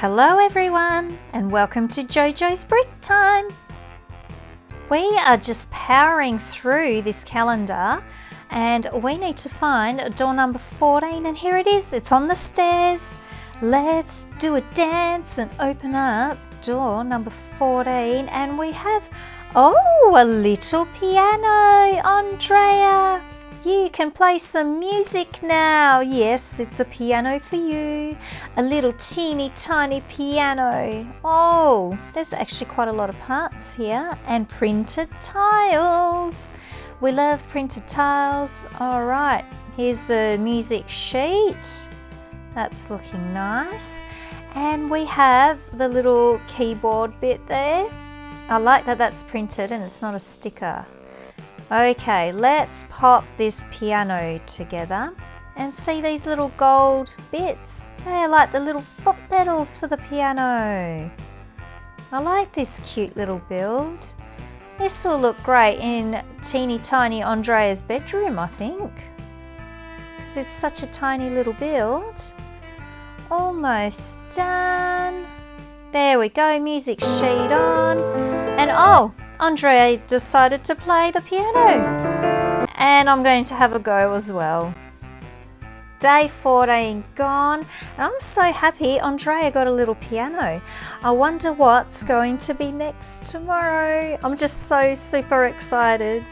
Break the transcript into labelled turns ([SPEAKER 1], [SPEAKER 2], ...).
[SPEAKER 1] Hello everyone and welcome to JoJo's Brick Time. We are just powering through this calendar and we need to find door number 14, and here it is, it's on the stairs. Let's do a dance and open up door number 14, and we have, a little piano. Andrea, you can play some music now. Yes, it's a piano for you. A little teeny tiny piano. Oh, there's actually quite a lot of parts here. And printed tiles. We love printed tiles. All right, here's the music sheet. That's looking nice. And we have the little keyboard bit there. I like that that's printed and it's not a sticker. Okay, let's pop this piano together and see these little gold bits. They're like the little foot pedals for the piano. I like this cute little build. This will look great in teeny tiny Andrea's bedroom, I think. Because it's such a tiny little build. Almost done. There we go, music sheet on. And Andrea decided to play the piano. And I'm going to have a go as well. Day 14 gone. And I'm so happy Andrea got a little piano. I wonder what's going to be next tomorrow. I'm just so super excited.